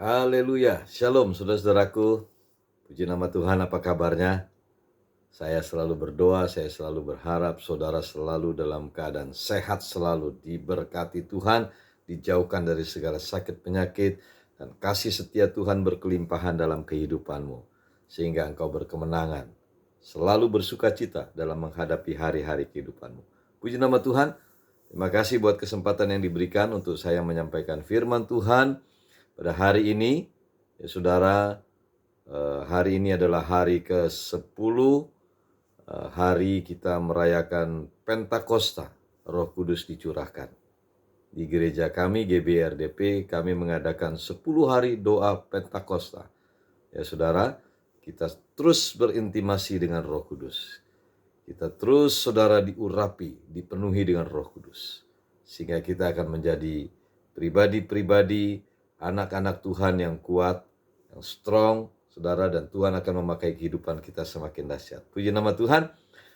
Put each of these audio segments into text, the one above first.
Haleluya, shalom saudara-saudaraku. Puji nama Tuhan, apa kabarnya? Saya selalu berdoa, saya selalu berharap saudara selalu dalam keadaan sehat selalu, diberkati Tuhan, dijauhkan dari segala sakit penyakit, dan kasih setia Tuhan berkelimpahan dalam kehidupanmu. Sehingga engkau berkemenangan, selalu bersuka cita dalam menghadapi hari-hari kehidupanmu. Puji nama Tuhan, terima kasih buat kesempatan yang diberikan untuk saya menyampaikan firman Tuhan pada hari ini. Ya saudara, hari ini adalah hari ke-10, hari kita merayakan Pentakosta, Roh Kudus dicurahkan. Di gereja kami, GBRDP, kami mengadakan 10 hari doa Pentakosta. Ya saudara, kita terus berintimasi dengan Roh Kudus. Kita terus saudara diurapi, dipenuhi dengan Roh Kudus. Sehingga kita akan menjadi pribadi-pribadi, anak-anak Tuhan yang kuat, yang strong, saudara, dan Tuhan akan memakai kehidupan kita semakin dahsyat. Puji nama Tuhan.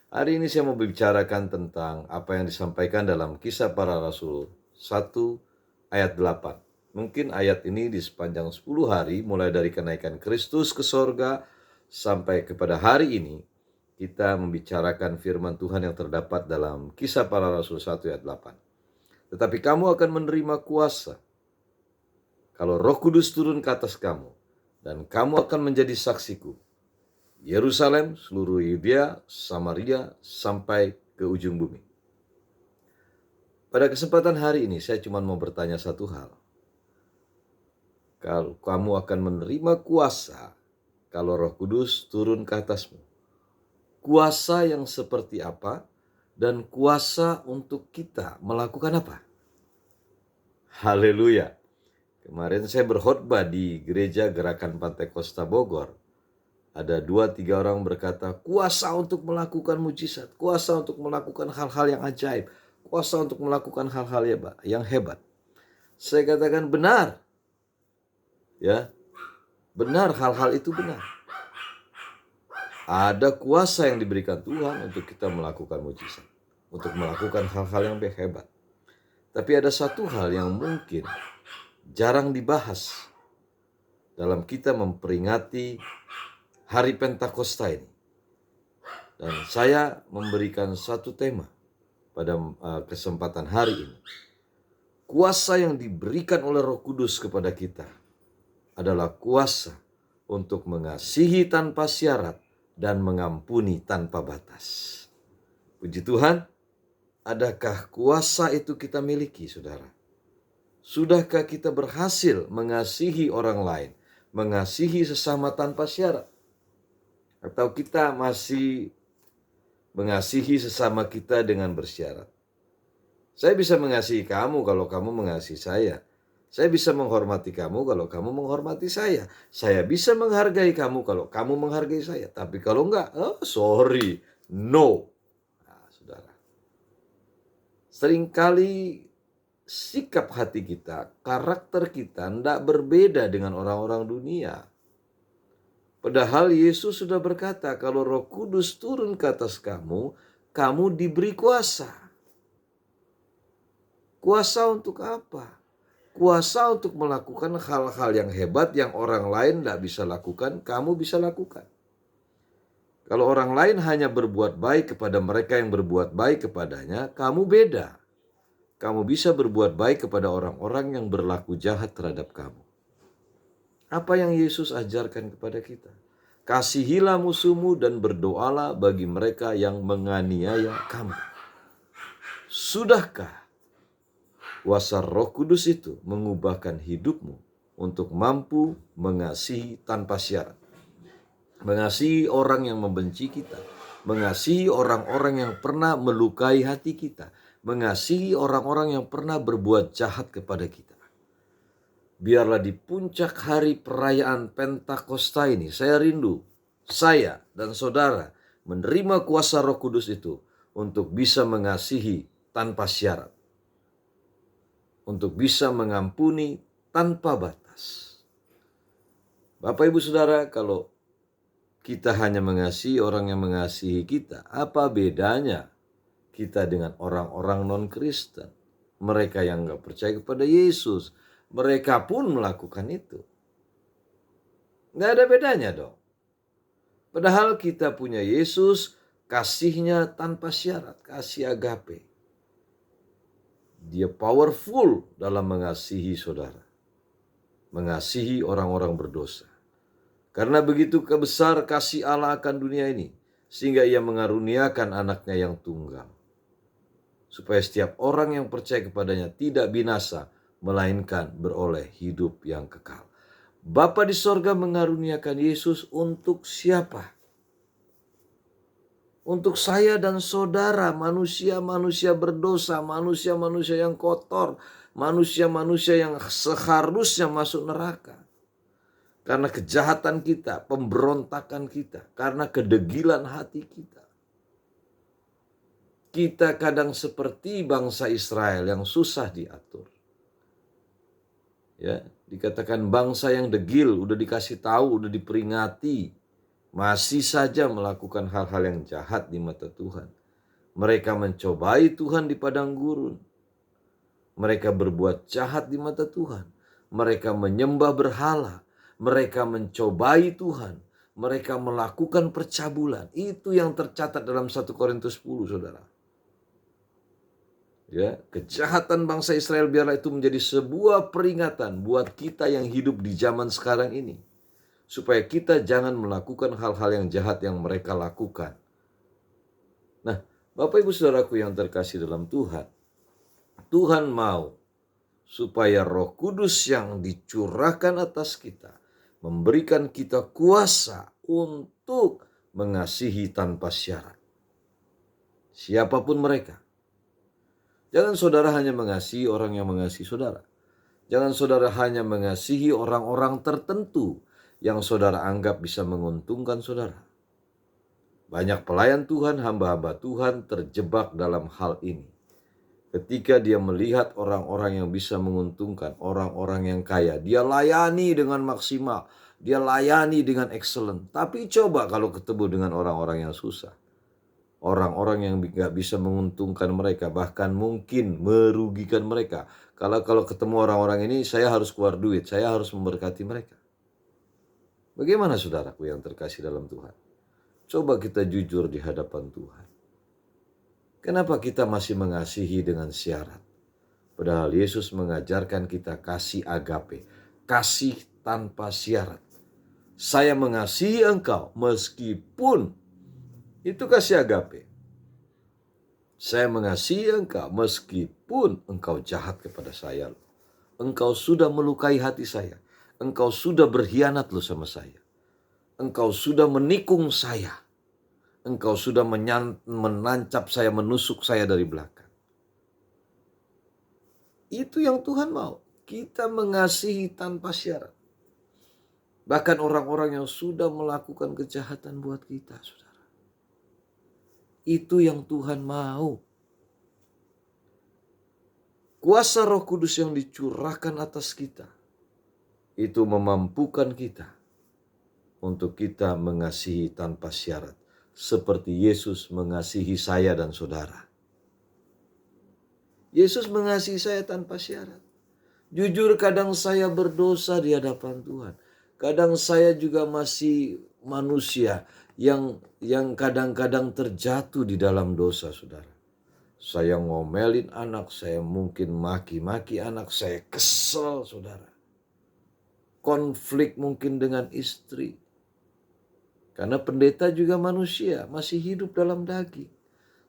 Hari ini saya mau bicarakan tentang apa yang disampaikan dalam Kisah Para Rasul 1 ayat 8. Mungkin ayat ini di sepanjang 10 hari, mulai dari kenaikan Kristus ke sorga sampai kepada hari ini, kita membicarakan firman Tuhan yang terdapat dalam Kisah Para Rasul 1 ayat 8. Tetapi kamu akan menerima kuasa kalau Roh Kudus turun ke atas kamu, dan kamu akan menjadi saksiku. Yerusalem, seluruh Yudea, Samaria, sampai ke ujung bumi. Pada kesempatan hari ini saya cuma mau bertanya satu hal. Kalau kamu akan menerima kuasa kalau Roh Kudus turun ke atasmu. Kuasa yang seperti apa dan kuasa untuk kita melakukan apa? Haleluya. Kemarin saya berkhotbah di gereja Gerakan Pantai Kosta Bogor. Ada 2-3 orang berkata, kuasa untuk melakukan mujizat, kuasa untuk melakukan hal-hal yang ajaib, kuasa untuk melakukan hal-hal yang hebat. Saya katakan benar. Ya. Benar, hal-hal itu benar. Ada kuasa yang diberikan Tuhan untuk kita melakukan mujizat, untuk melakukan hal-hal yang hebat. Tapi ada satu hal yang mungkin jarang dibahas dalam kita memperingati hari Pentakosta ini. Dan saya memberikan satu tema pada kesempatan hari ini. Kuasa yang diberikan oleh Roh Kudus kepada kita adalah kuasa untuk mengasihi tanpa syarat dan mengampuni tanpa batas. Puji Tuhan, adakah kuasa itu kita miliki, saudara? Sudahkah kita berhasil mengasihi orang lain, mengasihi sesama tanpa syarat? Atau kita masih mengasihi sesama kita dengan bersyarat? Saya bisa mengasihi kamu kalau kamu mengasihi saya. Saya bisa menghormati kamu kalau kamu menghormati saya. Saya bisa menghargai kamu kalau kamu menghargai saya. Tapi kalau enggak, sorry, no. Nah, saudara. Seringkali sikap hati kita, karakter kita tidak berbeda dengan orang-orang dunia. Padahal Yesus sudah berkata, kalau Roh Kudus turun ke atas kamu, kamu diberi kuasa. Kuasa untuk apa? Kuasa untuk melakukan hal-hal yang hebat yang orang lain tidak bisa lakukan, kamu bisa lakukan. Kalau orang lain hanya berbuat baik kepada mereka yang berbuat baik kepadanya, kamu beda. Kamu bisa berbuat baik kepada orang-orang yang berlaku jahat terhadap kamu. Apa yang Yesus ajarkan kepada kita? Kasihilah musuhmu dan berdoalah bagi mereka yang menganiaya kamu. Sudahkah kuasa Roh Kudus itu mengubahkan hidupmu untuk mampu mengasihi tanpa syarat? Mengasihi orang yang membenci kita, mengasihi orang-orang yang pernah melukai hati kita, mengasihi orang-orang yang pernah berbuat jahat kepada kita. Biarlah di puncak hari perayaan Pentakosta ini, saya rindu, saya dan saudara menerima kuasa Roh Kudus itu untuk bisa mengasihi tanpa syarat, untuk bisa mengampuni tanpa batas. Bapak Ibu Saudara, kalau kita hanya mengasihi orang yang mengasihi kita, apa bedanya kita dengan orang-orang non-Kristen? Mereka yang gak percaya kepada Yesus, mereka pun melakukan itu. Nggak ada bedanya dong. Padahal kita punya Yesus, kasihnya tanpa syarat, kasih agape. Dia powerful dalam mengasihi saudara, mengasihi orang-orang berdosa. Karena begitu besar kasih Allah akan dunia ini, sehingga ia mengaruniakan anaknya yang tunggal. Supaya setiap orang yang percaya kepadanya tidak binasa, melainkan beroleh hidup yang kekal. Bapa di sorga mengaruniakan Yesus untuk siapa? Untuk saya dan saudara, manusia-manusia berdosa, manusia-manusia yang kotor, manusia-manusia yang seharusnya masuk neraka. Karena kejahatan kita, pemberontakan kita, karena kedegilan hati kita. Kita kadang seperti bangsa Israel yang susah diatur. Ya, dikatakan bangsa yang degil, udah dikasih tahu, udah diperingati, masih saja melakukan hal-hal yang jahat di mata Tuhan. Mereka mencobai Tuhan di padang gurun. Mereka berbuat jahat di mata Tuhan. Mereka menyembah berhala. Mereka mencobai Tuhan. Mereka melakukan percabulan. Itu yang tercatat dalam 1 Korintus 10, saudara. Ya, kejahatan bangsa Israel biarlah itu menjadi sebuah peringatan buat kita yang hidup di zaman sekarang ini. Supaya kita jangan melakukan hal-hal yang jahat yang mereka lakukan. Nah, Bapak Ibu Saudaraku yang terkasih dalam Tuhan, Tuhan mau supaya Roh Kudus yang dicurahkan atas kita memberikan kita kuasa untuk mengasihi tanpa syarat. Siapapun mereka. Jangan saudara hanya mengasihi orang yang mengasihi saudara. Jangan saudara hanya mengasihi orang-orang tertentu yang saudara anggap bisa menguntungkan saudara. Banyak pelayan Tuhan, hamba-hamba Tuhan terjebak dalam hal ini. Ketika dia melihat orang-orang yang bisa menguntungkan, orang-orang yang kaya, dia layani dengan maksimal, dia layani dengan excellent. Tapi coba kalau ketemu dengan orang-orang yang susah, orang-orang yang gak bisa menguntungkan mereka, bahkan mungkin merugikan mereka. Kalau ketemu orang-orang ini, saya harus keluar duit, saya harus memberkati mereka. Bagaimana saudaraku yang terkasih dalam Tuhan? Coba kita jujur di hadapan Tuhan. Kenapa kita masih mengasihi dengan syarat? Padahal Yesus mengajarkan kita kasih agape, kasih tanpa syarat. Saya mengasihi engkau meskipun, itu kasih agape. Saya mengasihi engkau meskipun engkau jahat kepada saya. Engkau sudah melukai hati saya. Engkau sudah berkhianat loh sama saya. Engkau sudah menikung saya. Engkau sudah menancap saya, menusuk saya dari belakang. Itu yang Tuhan mau. Kita mengasihi tanpa syarat. Bahkan orang-orang yang sudah melakukan kejahatan buat kita, saudara. Itu yang Tuhan mau. Kuasa Roh Kudus yang dicurahkan atas kita, itu memampukan kita untuk kita mengasihi tanpa syarat. Seperti Yesus mengasihi saya dan saudara. Yesus mengasihi saya tanpa syarat. Jujur kadang saya berdosa di hadapan Tuhan. Kadang saya juga masih manusia yang kadang-kadang terjatuh di dalam dosa, saudara. Saya ngomelin anak, saya mungkin maki-maki anak, saya kesel, saudara. Konflik mungkin dengan istri. Karena pendeta juga manusia, masih hidup dalam daging.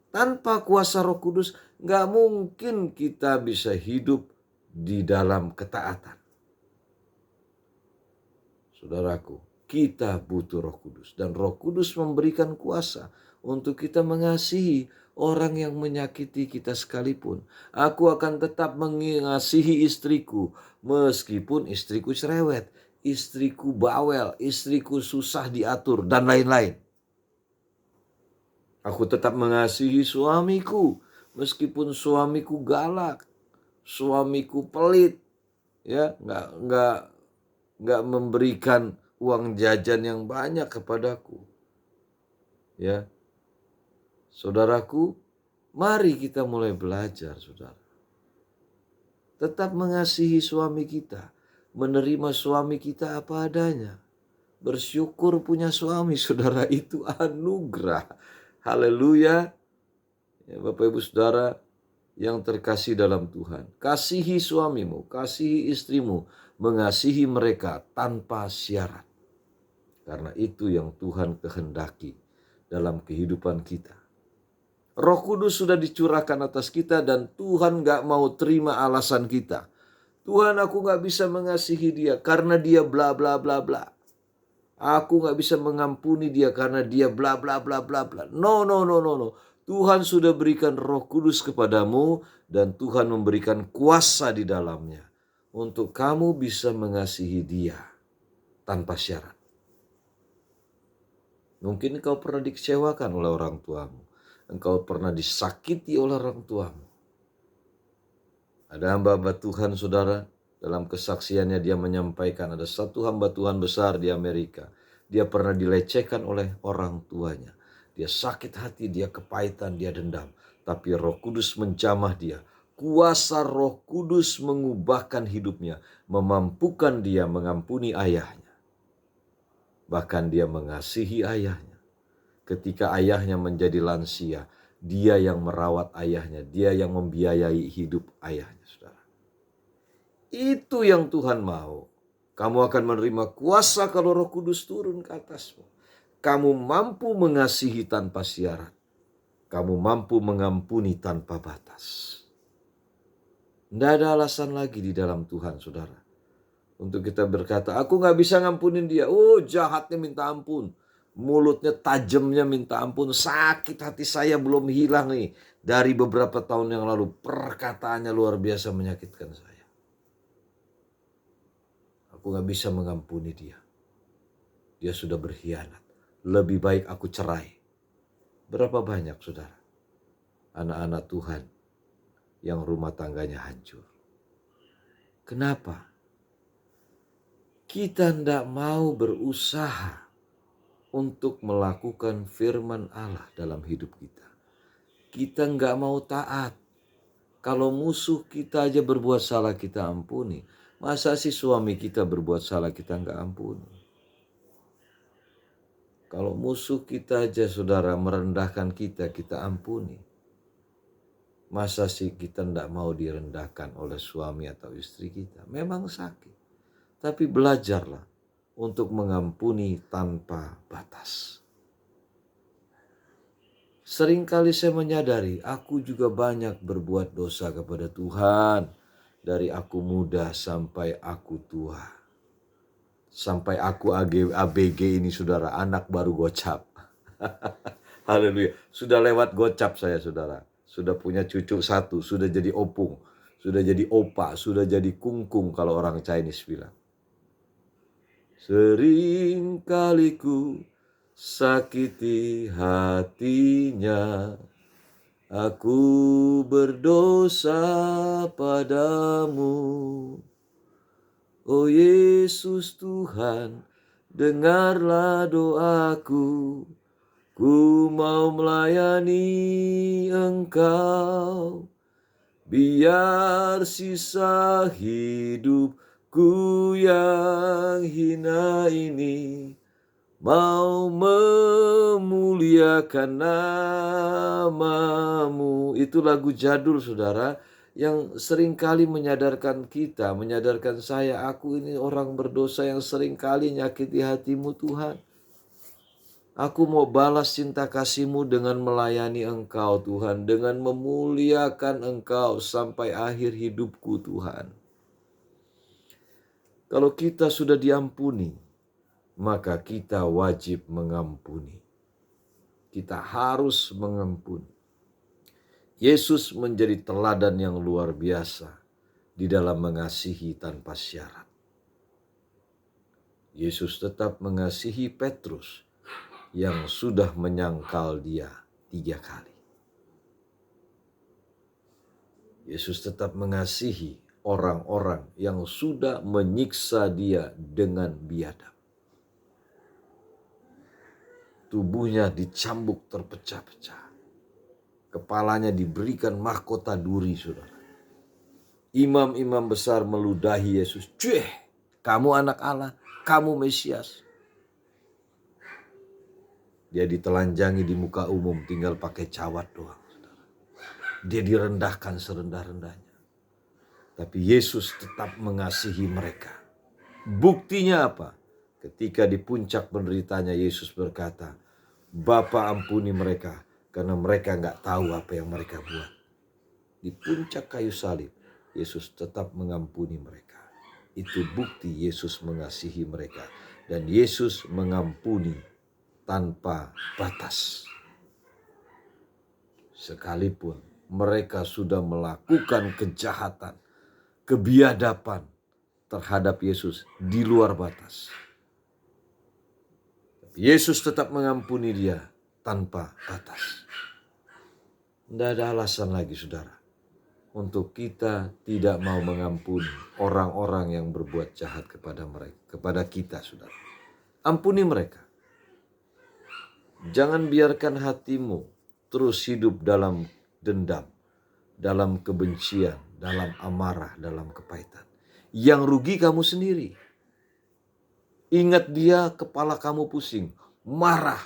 Tanpa kuasa Roh Kudus, gak mungkin kita bisa hidup di dalam ketaatan. Saudaraku, kita butuh Roh Kudus. Dan Roh Kudus memberikan kuasa untuk kita mengasihi orang yang menyakiti kita sekalipun. Aku akan tetap mengasihi istriku, meskipun istriku cerewet, istriku bawel, istriku susah diatur, dan lain-lain. Aku tetap mengasihi suamiku, meskipun suamiku galak, suamiku pelit, ya, nggak memberikan uang jajan yang banyak kepadaku. Ya, saudaraku, mari kita mulai belajar, saudara. Tetap mengasihi suami kita, menerima suami kita apa adanya. Bersyukur punya suami, saudara, itu anugerah. Haleluya. Ya, Bapak Ibu Saudara yang terkasih dalam Tuhan. Kasihi suamimu, kasihi istrimu, mengasihi mereka tanpa syarat. Karena itu yang Tuhan kehendaki dalam kehidupan kita. Roh Kudus sudah dicurahkan atas kita dan Tuhan gak mau terima alasan kita. Tuhan, aku gak bisa mengasihi dia karena dia bla bla bla bla. Aku gak bisa mengampuni dia karena dia bla bla bla bla bla. No, no, no, no, no. Tuhan sudah berikan Roh Kudus kepadamu dan Tuhan memberikan kuasa di dalamnya untuk kamu bisa mengasihi dia tanpa syarat. Mungkin engkau pernah dikecewakan oleh orang tuamu. Engkau pernah disakiti oleh orang tuamu. Ada hamba-hamba Tuhan, saudara, dalam kesaksiannya dia menyampaikan ada satu hamba Tuhan besar di Amerika. Dia pernah dilecehkan oleh orang tuanya. Dia sakit hati, dia kepahitan, dia dendam. Tapi Roh Kudus menjamah dia. Kuasa Roh Kudus mengubahkan hidupnya, memampukan dia mengampuni ayahnya. Bahkan dia mengasihi ayahnya. Ketika ayahnya menjadi lansia, dia yang merawat ayahnya, dia yang membiayai hidup ayahnya, saudara. Itu yang Tuhan mau. Kamu akan menerima kuasa kalau Roh Kudus turun ke atasmu. Kamu mampu mengasihi tanpa syarat. Kamu mampu mengampuni tanpa batas. Tidak ada alasan lagi di dalam Tuhan, saudara. Untuk kita berkata, aku gak bisa ngampunin dia. Oh, jahatnya minta ampun. Mulutnya tajamnya minta ampun. Sakit hati saya belum hilang nih. Dari beberapa tahun yang lalu. Perkataannya luar biasa menyakitkan saya. Aku gak bisa mengampuni dia. Dia sudah berkhianat. Lebih baik aku cerai. Berapa banyak, saudara, anak-anak Tuhan yang rumah tangganya hancur. Kenapa? Kita tidak mau berusaha untuk melakukan firman Allah dalam hidup kita. Kita nggak mau taat. Kalau musuh kita aja berbuat salah kita ampuni. Masa sih suami kita berbuat salah kita nggak ampuni? Kalau musuh kita aja, saudara, merendahkan kita, kita ampuni. Masa sih kita nggak mau direndahkan oleh suami atau istri kita? Memang sakit. Tapi belajarlah untuk mengampuni tanpa batas. Seringkali saya menyadari aku juga banyak berbuat dosa kepada Tuhan. Dari aku muda sampai aku tua. Sampai aku ABG ini, saudara, anak baru gocap. Haleluya. Sudah lewat gocap saya, saudara. Sudah punya cucu satu, sudah jadi opung. Sudah jadi opa, sudah jadi kungkung kalau orang Chinese bilang. Sering kali ku sakiti hatinya, aku berdosa padamu. Oh Yesus Tuhan, dengarlah doaku, ku mau melayani Engkau. Biar sisa hidupku yang hina ini mau memuliakan namamu. Itu lagu jadul, saudara, yang seringkali menyadarkan kita, menyadarkan saya, aku ini orang berdosa yang seringkali nyakiti hatimu, Tuhan. Aku mau balas cinta kasih-Mu dengan melayani Engkau, Tuhan, dengan memuliakan Engkau sampai akhir hidupku, Tuhan. Kalau kita sudah diampuni, maka kita wajib mengampuni. Kita harus mengampuni. Yesus menjadi teladan yang luar biasa di dalam mengasihi tanpa syarat. Yesus tetap mengasihi Petrus yang sudah menyangkal dia 3 kali. Yesus tetap mengasihi orang-orang yang sudah menyiksa dia dengan biadab. Tubuhnya dicambuk terpecah-pecah. Kepalanya diberikan mahkota duri, saudara. Imam-imam besar meludahi Yesus. Kamu anak Allah, kamu Mesias. Dia ditelanjangi di muka umum, tinggal pakai cawat doang. Dia direndahkan serendah-rendahnya. Tapi Yesus tetap mengasihi mereka. Buktinya apa? Ketika di puncak penderitanya Yesus berkata, Bapa ampuni mereka karena mereka nggak tahu apa yang mereka buat. Di puncak kayu salib, Yesus tetap mengampuni mereka. Itu bukti Yesus mengasihi mereka. Dan Yesus mengampuni tanpa batas. Sekalipun mereka sudah melakukan kejahatan, kebiadaban terhadap Yesus di luar batas. Yesus tetap mengampuni dia tanpa batas. Tidak ada alasan lagi, saudara, untuk kita tidak mau mengampuni orang-orang yang berbuat jahat kepada mereka, kepada kita, saudara. Ampuni mereka. Jangan biarkan hatimu terus hidup dalam dendam, dalam kebencian, dalam amarah, dalam kepahitan. Yang rugi kamu sendiri. Ingat dia, kepala kamu pusing, marah,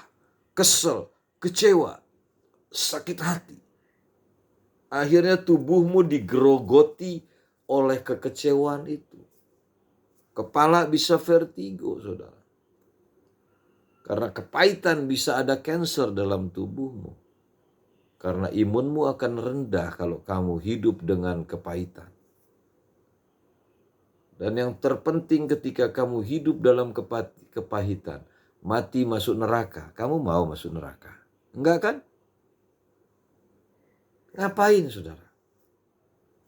kesel, kecewa, sakit hati. Akhirnya tubuhmu digerogoti oleh kekecewaan itu. Kepala bisa vertigo, saudara. Karena kepahitan bisa ada kanker dalam tubuhmu. Karena imunmu akan rendah kalau kamu hidup dengan kepahitan. Dan yang terpenting ketika kamu hidup dalam kepahitan, mati masuk neraka. Kamu mau masuk neraka? Enggak kan? Ngapain, saudara?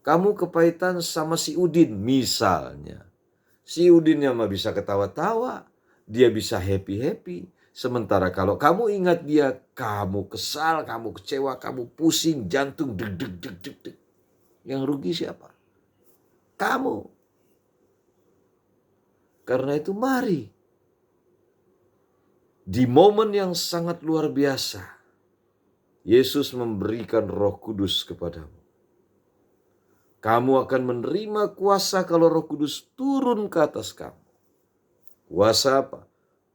Kamu kepahitan sama si Udin misalnya. Si Udinnya mah bisa ketawa-tawa. Dia bisa happy-happy. Sementara kalau kamu ingat dia, kamu kesal, kamu kecewa, kamu pusing, jantung deg-deg. Yang rugi siapa? Kamu. Karena itu mari. Di momen yang sangat luar biasa, Yesus memberikan Roh Kudus kepadamu. Kamu akan menerima kuasa kalau Roh Kudus turun ke atas kamu. Kuasa apa?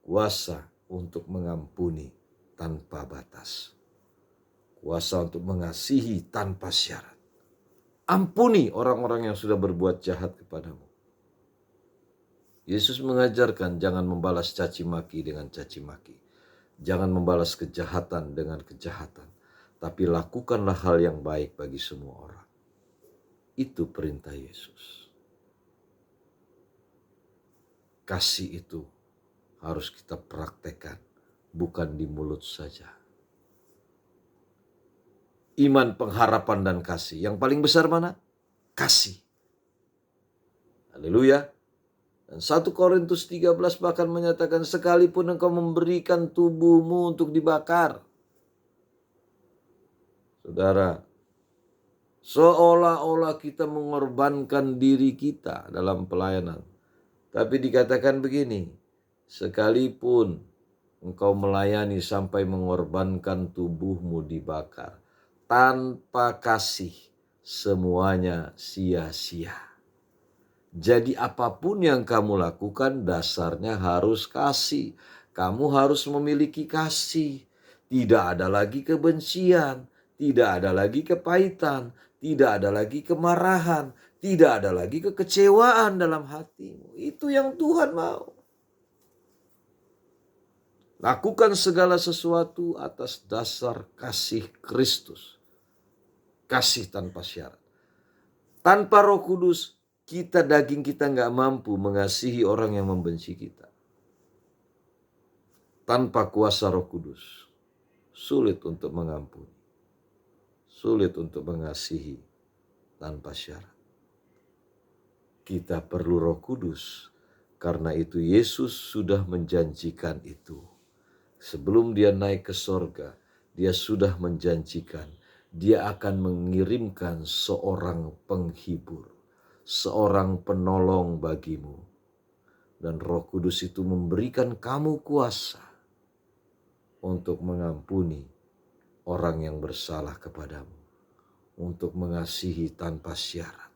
Kuasa untuk mengampuni tanpa batas. Kuasa untuk mengasihi tanpa syarat. Ampuni orang-orang yang sudah berbuat jahat kepadamu. Yesus mengajarkan jangan membalas caci maki dengan caci maki. Jangan membalas kejahatan dengan kejahatan. Tapi lakukanlah hal yang baik bagi semua orang. Itu perintah Yesus. Kasih itu harus kita praktekkan, bukan di mulut saja. Iman, pengharapan, dan kasih. Yang paling besar mana? Kasih. Haleluya. Dan 1 Korintus 13 bahkan menyatakan sekalipun engkau memberikan tubuhmu untuk dibakar. Saudara, seolah-olah kita mengorbankan diri kita dalam pelayanan. Tapi dikatakan begini, sekalipun engkau melayani sampai mengorbankan tubuhmu dibakar, tanpa kasih semuanya sia-sia. Jadi apapun yang kamu lakukan dasarnya harus kasih. Kamu harus memiliki kasih. Tidak ada lagi kebencian, tidak ada lagi kepahitan, tidak ada lagi kemarahan, tidak ada lagi kekecewaan dalam hatimu. Itu yang Tuhan mau. Lakukan segala sesuatu atas dasar kasih Kristus. Kasih tanpa syarat. Tanpa Roh Kudus, daging kita nggak mampu mengasihi orang yang membenci kita. Tanpa kuasa Roh Kudus, sulit untuk mengampuni. Sulit untuk mengasihi tanpa syarat. Kita perlu Roh Kudus. Karena itu Yesus sudah menjanjikan itu. Sebelum dia naik ke sorga, dia sudah menjanjikan dia akan mengirimkan seorang penghibur, seorang penolong bagimu. Dan Roh Kudus itu memberikan kamu kuasa untuk mengampuni orang yang bersalah kepadamu, untuk mengasihi tanpa syarat,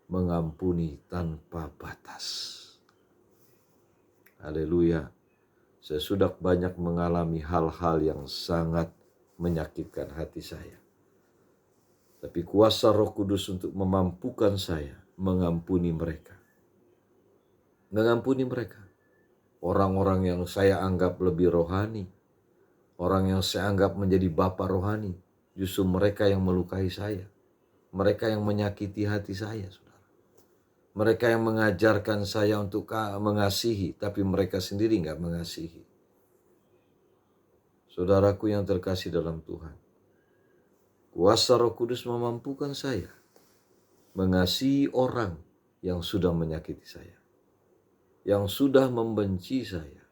mengampuni tanpa batas. Haleluya. Saya sudah banyak mengalami hal-hal yang sangat menyakitkan hati saya. Tapi kuasa Roh Kudus untuk memampukan saya mengampuni mereka. Mengampuni mereka. Orang-orang yang saya anggap lebih rohani. Orang yang saya anggap menjadi bapak rohani. Justru mereka yang melukai saya. Mereka yang menyakiti hati saya, saudara. Mereka yang mengajarkan saya untuk mengasihi, tapi mereka sendiri nggak mengasihi. Saudaraku yang terkasih dalam Tuhan, kuasa Roh Kudus memampukan saya mengasihi orang yang sudah menyakiti saya, yang sudah membenci saya,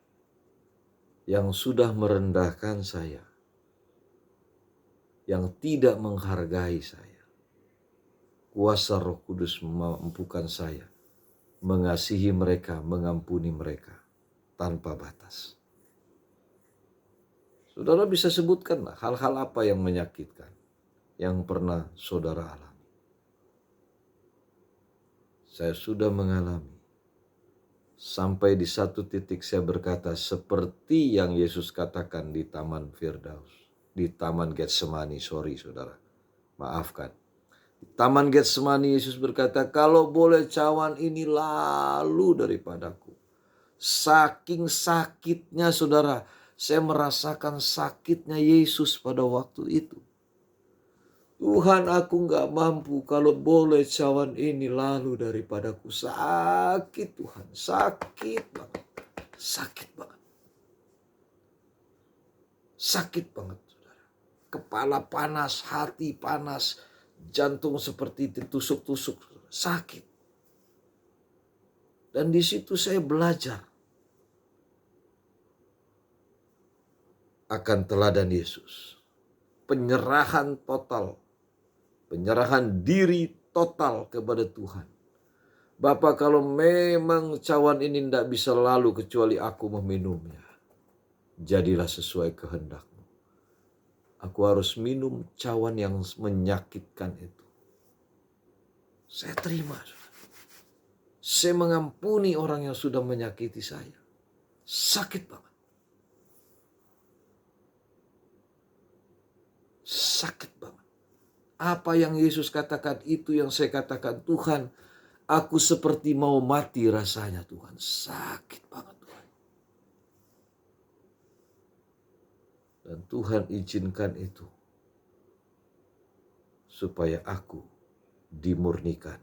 yang sudah merendahkan saya, yang tidak menghargai saya. Kuasa Roh Kudus memampukan saya mengasihi mereka, mengampuni mereka tanpa batas. Saudara bisa sebutkanlah hal-hal apa yang menyakitkan yang pernah saudara alami. Saya sudah mengalami. Sampai di satu titik saya berkata seperti yang Yesus katakan di Taman Firdaus. Di Taman Getsemani, saudara. Maafkan. Di Taman Getsemani Yesus berkata, kalau boleh cawan ini lalu daripadaku. Saking sakitnya saudara, saya merasakan sakitnya Yesus pada waktu itu. Tuhan, aku gak mampu, kalau boleh cawan ini lalu daripadaku. Sakit Tuhan, sakit banget. Sakit banget. Sakit banget saudara. Kepala panas, hati panas, jantung seperti ditusuk-tusuk. Sakit. Dan di situ saya belajar akan teladan Yesus. Penyerahan total. Penyerahan diri total kepada Tuhan. Bapa, kalau memang cawan ini tidak bisa lalu kecuali aku meminumnya, jadilah sesuai kehendak-Mu. Aku harus minum cawan yang menyakitkan itu. Saya terima. Saya mengampuni orang yang sudah menyakiti saya. Sakit banget. Sakit banget. Apa yang Yesus katakan itu yang saya katakan, Tuhan, aku seperti mau mati rasanya Tuhan. Sakit banget Tuhan. Dan Tuhan izinkan itu. Supaya aku dimurnikan.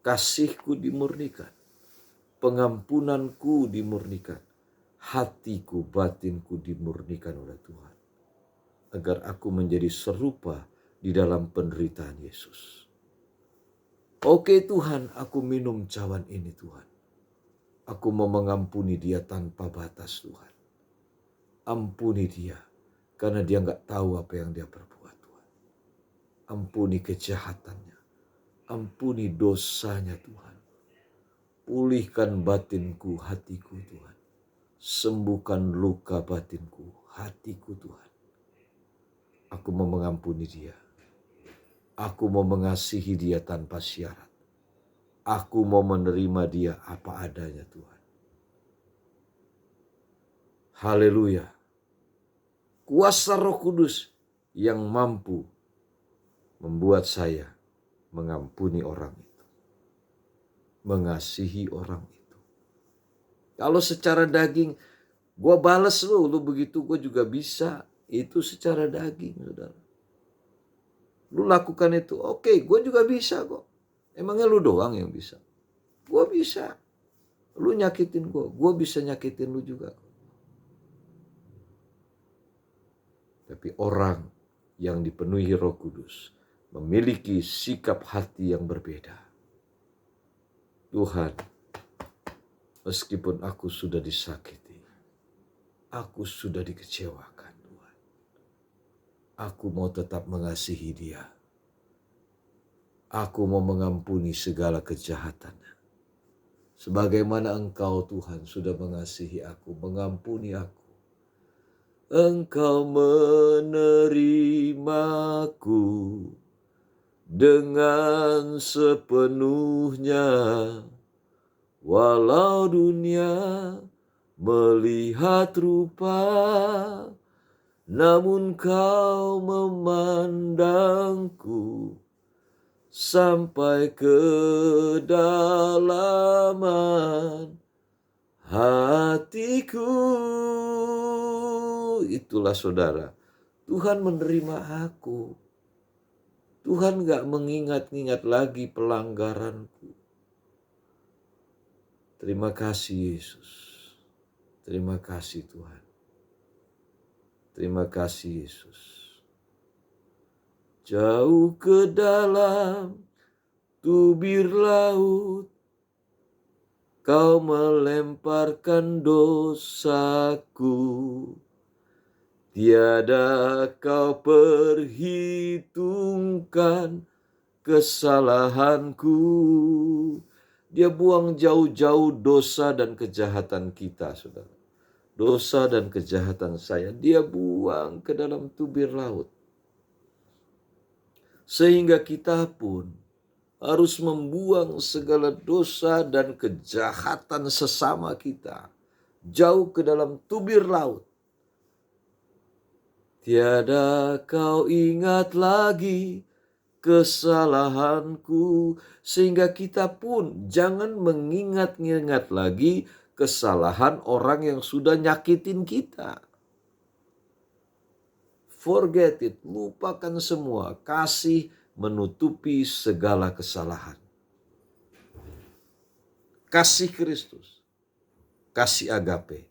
Kasihku dimurnikan. Pengampunanku dimurnikan. Hatiku, batinku dimurnikan oleh Tuhan. Agar aku menjadi serupa di dalam penderitaan Yesus. Oke Tuhan, aku minum cawan ini Tuhan. Aku mau mengampuni dia tanpa batas Tuhan. Ampuni dia, karena dia gak tahu apa yang dia perbuat Tuhan. Ampuni kejahatannya. Ampuni dosanya Tuhan. Pulihkan batinku, hatiku Tuhan. Sembuhkan luka batinku, hatiku Tuhan. Aku mau mengampuni dia. Aku mau mengasihi dia tanpa syarat. Aku mau menerima dia apa adanya Tuhan. Haleluya. Kuasa Roh Kudus yang mampu membuat saya mengampuni orang itu. Mengasihi orang itu. Kalau secara daging, gue bales lu begitu gue juga bisa. Itu secara daging, saudara. Lu lakukan itu, oke, gue juga bisa kok. Emangnya lu doang yang bisa? Gue bisa. Lu nyakitin gue bisa nyakitin lu juga. Tapi orang yang dipenuhi Roh Kudus memiliki sikap hati yang berbeda. Tuhan, meskipun aku sudah disakiti, aku sudah dikecewakan. Aku mau tetap mengasihi dia. Aku mau mengampuni segala kejahatannya. Sebagaimana Engkau Tuhan sudah mengasihi aku, mengampuni aku. Engkau menerimaku dengan sepenuhnya. Walau dunia melihat rupa, namun kau memandangku sampai kedalaman hatiku. Itulah saudara, Tuhan menerima aku. Tuhan gak mengingat-ingat lagi pelanggaranku. Terima kasih Yesus. Terima kasih Tuhan. Terima kasih Yesus. Jauh ke dalam tubir laut, kau melemparkan dosaku. Tiada kau perhitungkan kesalahanku. Dia buang jauh-jauh dosa dan kejahatan kita, saudara. Dosa dan kejahatan saya, dia buang ke dalam tubir laut. Sehingga kita pun harus membuang segala dosa dan kejahatan sesama kita jauh ke dalam tubir laut. Tiada kau ingat lagi kesalahanku, sehingga kita pun jangan mengingat-ingat lagi kesalahan orang yang sudah nyakitin kita. Forget it, lupakan semua. Kasih menutupi segala kesalahan. Kasih Kristus, kasih agape,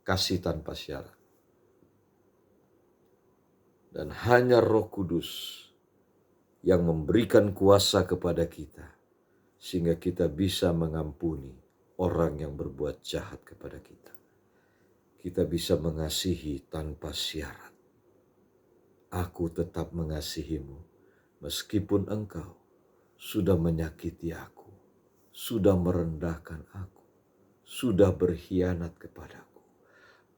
kasih tanpa syarat. Dan hanya Roh Kudus yang memberikan kuasa kepada kita, sehingga kita bisa mengampuni orang yang berbuat jahat kepada kita. Kita bisa mengasihi tanpa syarat. Aku tetap mengasihimu, meskipun engkau sudah menyakiti aku, sudah merendahkan aku, sudah berkhianat kepadaku.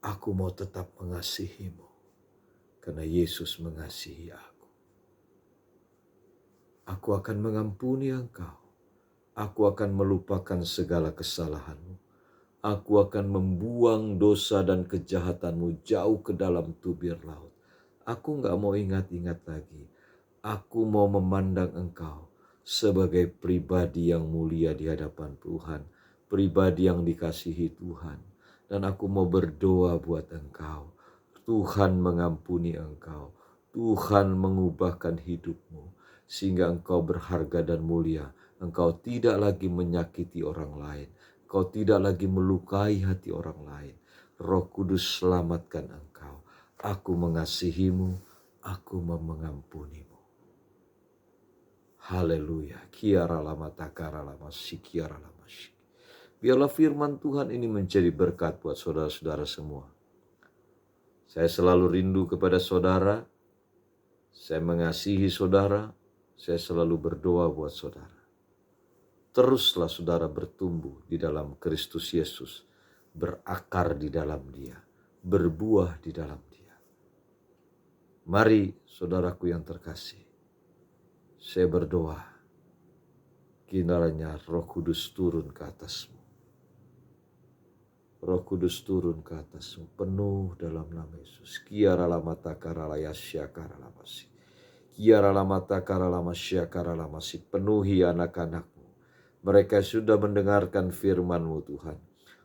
Aku mau tetap mengasihimu, karena Yesus mengasihi aku. Aku akan mengampuni engkau. Aku akan melupakan segala kesalahanmu. Aku akan membuang dosa dan kejahatanmu jauh ke dalam tubir laut. Aku gak mau ingat-ingat lagi. Aku mau memandang engkau sebagai pribadi yang mulia di hadapan Tuhan. Pribadi yang dikasihi Tuhan. Dan aku mau berdoa buat engkau. Tuhan mengampuni engkau. Tuhan mengubahkan hidupmu. Sehingga engkau berharga dan mulia. Engkau tidak lagi menyakiti orang lain. Engkau tidak lagi melukai hati orang lain. Roh Kudus selamatkan engkau. Aku mengasihimu. Aku mau mengampunimu. Haleluya. Kiara lama takara lama sikiara lama sik. Biarlah firman Tuhan ini menjadi berkat buat saudara-saudara semua. Saya selalu rindu kepada saudara. Saya mengasihi saudara. Saya selalu berdoa buat saudara. Teruslah saudara bertumbuh di dalam Kristus Yesus. Berakar di dalam Dia. Berbuah di dalam Dia. Mari saudaraku yang terkasih. Saya berdoa. Kiranya Roh Kudus turun ke atasmu. Roh Kudus turun ke atasmu, penuh dalam nama Yesus. Kiara lama takara layasya kara lamasi. Kiara lama takara lama syakara lamasi. Penuhi anak-anakmu. Mereka sudah mendengarkan firman-Mu Tuhan.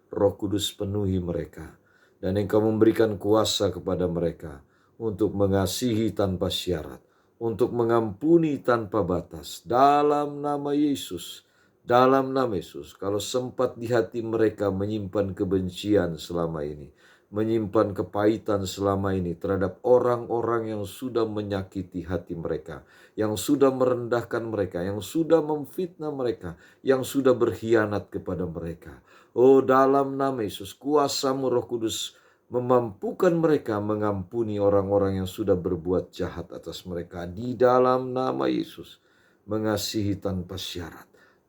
Roh Kudus penuhi mereka. Dan Engkau memberikan kuasa kepada mereka untuk mengasihi tanpa syarat. Untuk mengampuni tanpa batas. Dalam nama Yesus. Dalam nama Yesus, kalau sempat di hati mereka menyimpan kebencian selama ini, menyimpan kepahitan selama ini terhadap orang-orang yang sudah menyakiti hati mereka, yang sudah merendahkan mereka, yang sudah memfitnah mereka, yang sudah berkhianat kepada mereka. Oh, dalam nama Yesus, kuasa-Mu Roh Kudus memampukan mereka mengampuni orang-orang yang sudah berbuat jahat atas mereka. Di dalam nama Yesus, mengasihi tanpa syarat.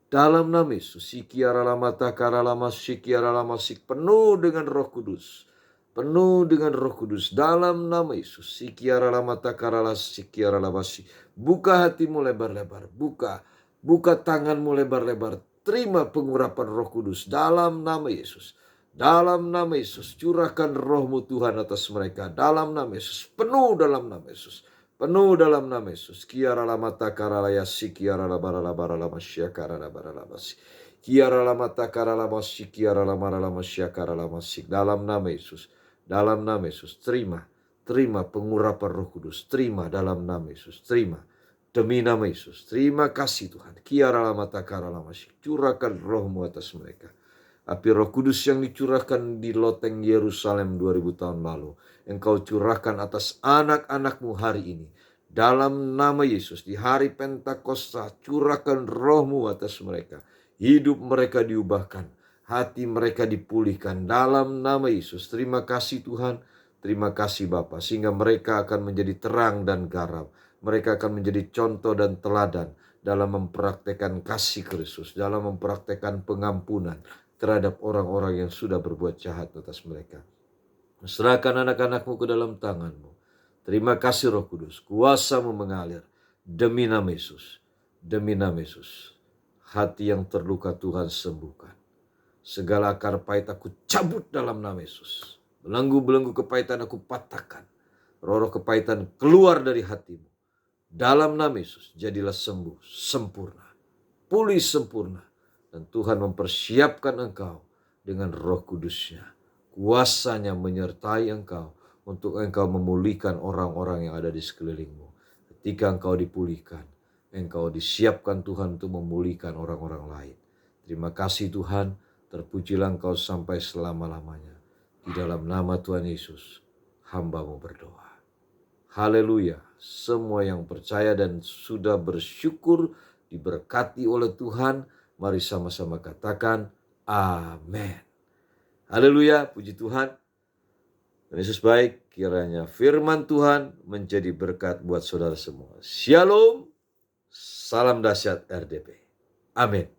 Dalam nama Yesus, sikiara lama takara lama sikiara lama sik, penuh dengan Roh Kudus. Penuh dengan Roh Kudus. Dalam nama Yesus, sikiara lama takara lama sikiara lama sik. Buka hatimu lebar-lebar. Buka tanganmu lebar-lebar. Terima pengurapan Roh Kudus dalam nama Yesus. Dalam nama Yesus, curahkan roh-Mu Tuhan atas mereka. Dalam nama Yesus, penuh dalam nama Yesus. Penuh dalam nama Yesus. Kiara lama takara layasi, kiara labara labara lama syakara labara labasi. Kiara lama takara lama si, kiara lama lama syakara lama si. Dalam nama Yesus. Dalam nama Yesus, terima. Terima pengurapan Roh Kudus. Terima dalam nama Yesus. Terima. Demi nama Yesus. Terima kasih Tuhan. Kiara lama takara lama si. Curahkan roh-Mu atas mereka. Api Roh Kudus yang dicurahkan di loteng Yerusalem 2000 tahun lalu, Engkau curahkan atas anak-anak-Mu hari ini. Dalam nama Yesus, di hari Pentakosta, curahkan roh-Mu atas mereka. Hidup mereka diubahkan, hati mereka dipulihkan. Dalam nama Yesus, terima kasih Tuhan, terima kasih Bapa, sehingga mereka akan menjadi terang dan garam. Mereka akan menjadi contoh dan teladan dalam mempraktekkan kasih Kristus, dalam mempraktekkan pengampunan terhadap orang-orang yang sudah berbuat jahat atas mereka. Serahkan anak-anak-Mu ke dalam tangan-Mu. Terima kasih Roh Kudus, kuasa-Mu mengalir. Demi nama Yesus, demi nama Yesus. Hati yang terluka Tuhan sembuhkan. Segala akar pahit aku cabut dalam nama Yesus. Belenggu-belenggu kepahitan aku patahkan. Roh-roh kepahitan keluar dari hatimu. Dalam nama Yesus, jadilah sembuh, sempurna, pulih sempurna. Dan Tuhan mempersiapkan engkau dengan Roh Kudus-Nya. Kuasanya menyertai engkau untuk engkau memulihkan orang-orang yang ada di sekelilingmu. Ketika engkau dipulihkan, engkau disiapkan Tuhan untuk memulihkan orang-orang lain. Terima kasih Tuhan, terpujilah engkau sampai selama-lamanya. Di dalam nama Tuhan Yesus, hamba-Mu berdoa. Haleluya, semua yang percaya dan sudah bersyukur diberkati oleh Tuhan, mari sama-sama katakan amin. Haleluya, puji Tuhan. Yesus baik, kiranya firman Tuhan menjadi berkat buat saudara semua. Shalom, salam dahsyat RDP. Amin.